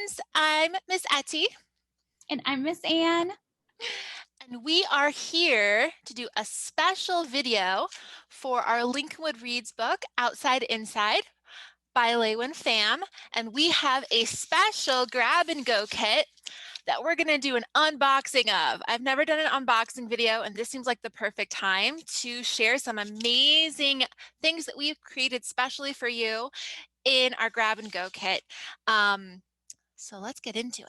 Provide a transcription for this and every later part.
friends, I'm Miss Eti. And I'm Miss Anne. And we are here to do a special video for our Lincolnwood Reads book, Outside Inside, by LeUyen Pham. And we have a special grab and go kit that we're gonna do an unboxing of. I've never done an unboxing video, and this seems like the perfect time to share some amazing things that we've created specially for you in our grab and go kit. So let's get into it.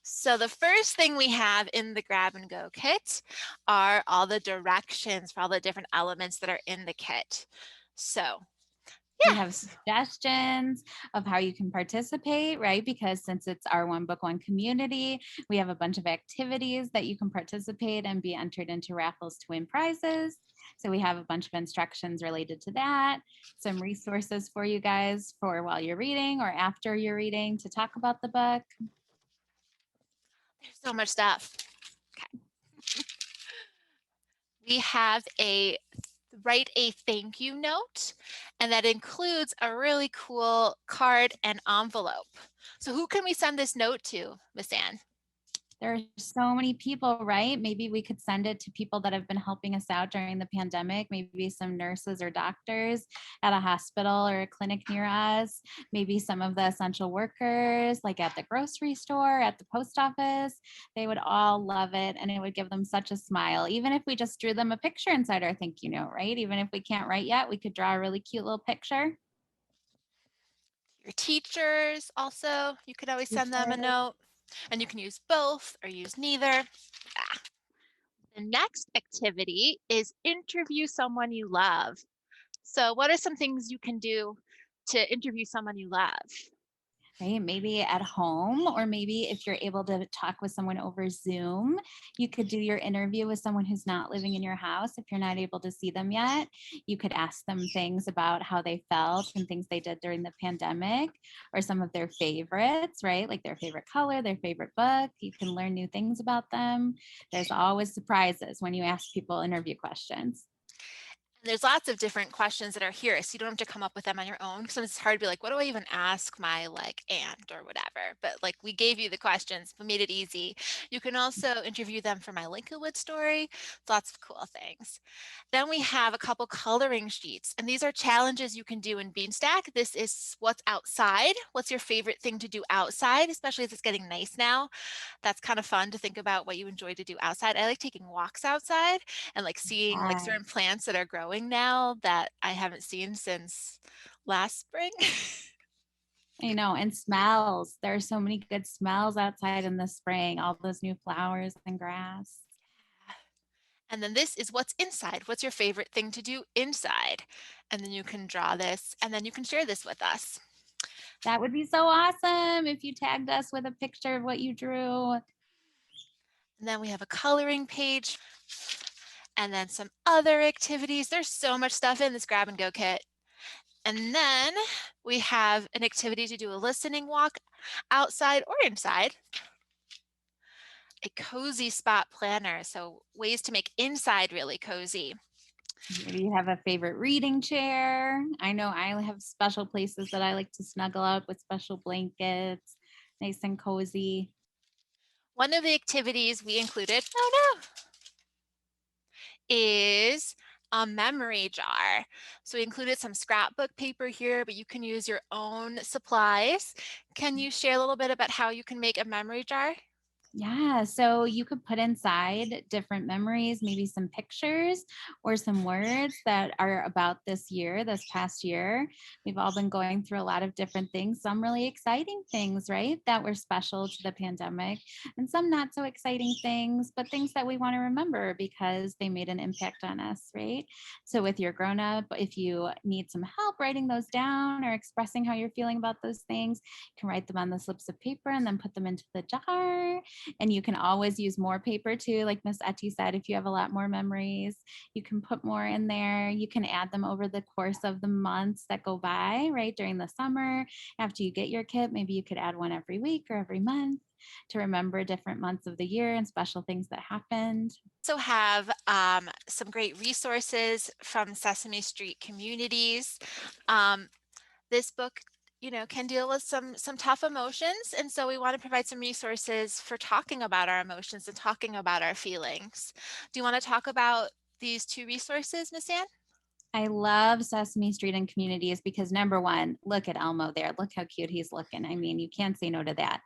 So the first thing we have in the grab and go kit are all the directions for all the different elements that are in the kit. So We yeah, have suggestions of how you can participate, right? Because since it's our One Book One community, we have a bunch of activities that you can participate and be entered into raffles to win prizes. So we have a bunch of instructions related to that, some resources for you guys for while you're reading or after you're reading to talk about the book. there's so much stuff. Okay. We have a write a thank you note, and that includes a really cool card and envelope. So who can we send this note to, Miss Anne? There are so many people, right? Maybe we could send it to people that have been helping us out during the pandemic, maybe some nurses or doctors at a hospital or a clinic near us, maybe some of the essential workers, like at the grocery store, at the post office. They would all love it, and it would give them such a smile. Even if we just drew them a picture inside our thank you note, right? Even if we can't write yet, we could draw a really cute little picture. Your teachers also, you could always send them a note, and you can use both or use neither. Ah. The next activity is interview someone you love. So what are some things you can do to interview someone you love? Right? Maybe at home, or maybe if you're able to talk with someone over Zoom, you could do your interview with someone who's not living in your house. If you're not able to see them yet, you could ask them things about how they felt and things they did during the pandemic, or some of their favorites, right? Like their favorite color, their favorite book. You can learn new things about them. There's always surprises when you ask people interview questions. There's lots of different questions that are here, so you don't have to come up with them on your own. Because it's hard to be like, what do I even ask my like aunt or whatever? But like we gave you the questions, we made it easy. You can also interview them for my Lincolnwood story. Lots of cool things. Then we have a couple coloring sheets, and these are challenges you can do in Beanstack. This is what's outside. What's your favorite thing to do outside, especially as it's getting nice now? That's kind of fun to think about what you enjoy to do outside. I like taking walks outside and like seeing like Yeah. certain plants that are growing now that I haven't seen since last spring. And smells. There are so many good smells outside in the spring, all those new flowers and grass. And then this is what's inside. What's your favorite thing to do inside? And then you can draw this and then you can share this with us. That would be so awesome if you tagged us with a picture of what you drew. And then we have a coloring page and then some other activities. There's so much stuff in this grab and go kit. And then we have an activity to do a listening walk outside or inside. A cozy spot planner. So ways to make inside really cozy. Maybe you have a favorite reading chair. I know I have special places that I like to snuggle up with special blankets, nice and cozy. One of the activities we included, oh no, is a memory jar. So we included some scrapbook paper here, but you can use your own supplies. Can you share a little bit about how you can make a memory jar? Yeah, so you could put inside different memories, maybe some pictures or some words that are about this year, this past year. We've all been going through a lot of different things, some really exciting things, right, that were special to the pandemic, and some not so exciting things, but things that we want to remember because they made an impact on us, right? So, with your grown up, if you need some help writing those down or expressing how you're feeling about those things, you can write them on the slips of paper and then put them into the jar. And you can always use more paper too. Like Miss Eti said, if you have a lot more memories, you can put more in there. You can add them over the course of the months that go by, right? During the summer, after you get your kit, maybe you could add one every week or every month. to remember different months of the year and special things that happened. Also have some great resources from Sesame Street communities. This book, can deal with some tough emotions, and so we want to provide some resources for talking about our emotions and talking about our feelings. Do you want to talk about these two resources, Miss Ann? I love Sesame Street and communities because number one, look at Elmo there. Look how cute he's looking. I mean, you can't say no to that.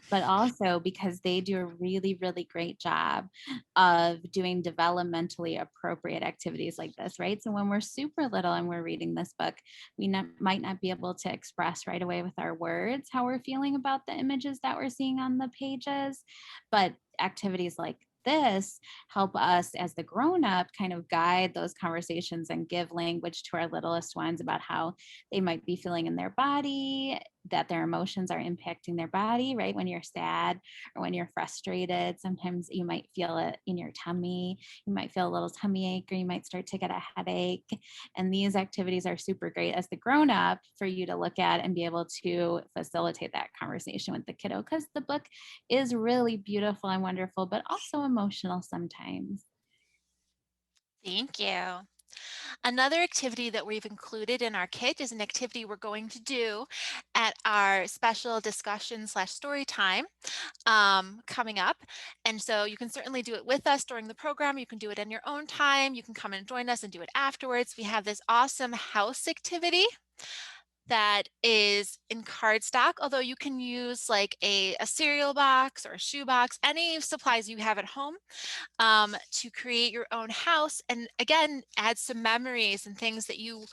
But also because they do a really, really great job of doing developmentally appropriate activities like this, right? So when we're super little and we're reading this book, we might not be able to express right away with our words how we're feeling about the images that we're seeing on the pages. But activities like this help us as the grown up kind of guide those conversations and give language to our littlest ones about how they might be feeling in their body, that their emotions are impacting their body, right? When you're sad or when you're frustrated, sometimes you might feel it in your tummy. You might feel a little tummy ache, or you might start to get a headache. And these activities are super great as the grown up for you to look at and be able to facilitate that conversation with the kiddo, because the book is really beautiful and wonderful, but also emotional sometimes. Thank you. Another activity that we've included in our kit is an activity we're going to do at our special discussion slash story time coming up. And so you can certainly do it with us during the program. You can do it in your own time. You can come and join us and do it afterwards. We have this awesome house activity that is in cardstock, although you can use like a cereal box or a shoe box, any supplies you have at home, to create your own house. And again, add some memories and things that you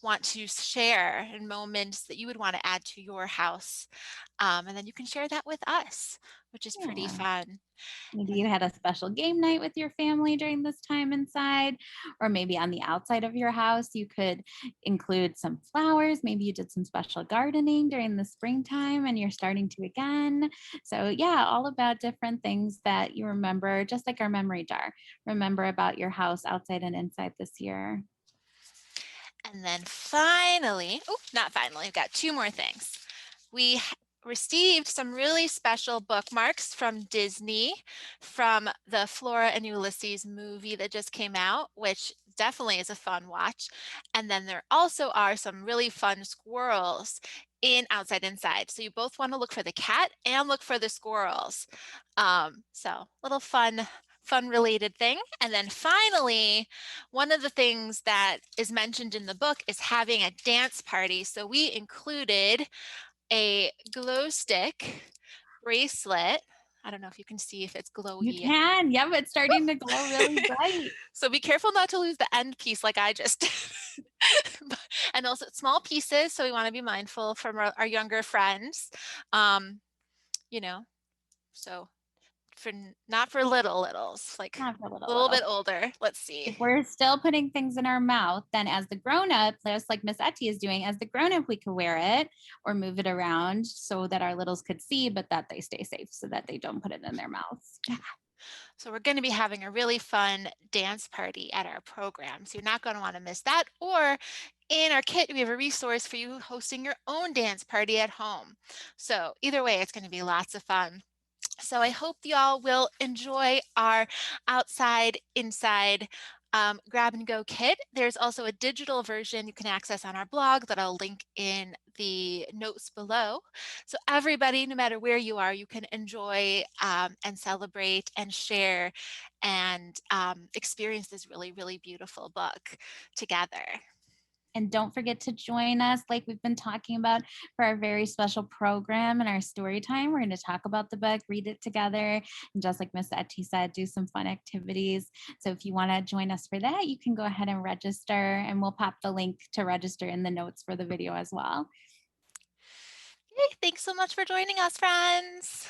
want to share and moments that you would want to add to your house. And then you can share that with us, which is pretty Yeah. fun. Maybe And you had a special game night with your family during this time inside, or maybe on the outside of your house, you could include some flowers. Maybe you did some special gardening during the springtime and you're starting to again. So, yeah, all about different things that you remember, just like our memory jar. Remember about your house outside and inside this year. And then finally, oh, not finally, we've got two more things. We received some really special bookmarks from Disney from the Flora and Ulysses movie that just came out, which definitely is a fun watch. And then there also are some really fun squirrels in Outside Inside. So you both want to look for the cat and look for the squirrels. So little fun related thing. And then finally, one of the things that is mentioned in the book is having a dance party. So we included a glow stick bracelet. I don't know if you can see if it's You glowy. can. Yep, it's starting to glow really bright. So be careful not to lose the end piece like I just did. And also small pieces, so we want to be mindful from our younger friends. Um, you know, so for not for littles, like Not for a little, little little. bit older. Let's If see. we're still putting things in our mouth, then as the grown up, just like Miss Eti is doing, as the grown up, we could wear it or move it around so that our littles could see, but that they stay safe so that they don't put it in their mouths. So we're going to be having a really fun dance party at our program. So you're not going to want to miss that. Or in our kit, we have a resource for you hosting your own dance party at home. So either way, it's going to be lots of fun. So I hope y'all will enjoy our outside, inside grab and go kit. There's also a digital version you can access on our blog that I'll link in the notes below. So everybody, no matter where you are, you can enjoy and celebrate and share and experience this really, really beautiful book together. And don't forget to join us, like we've been talking about, for our very special program and our story time. We're going to talk about the book, read it together, and just like Miss Eti said, do some fun activities. So if you want to join us for that, you can go ahead and register, and we'll pop the link to register in the notes for the video as well. Yay, thanks so much for joining us, friends.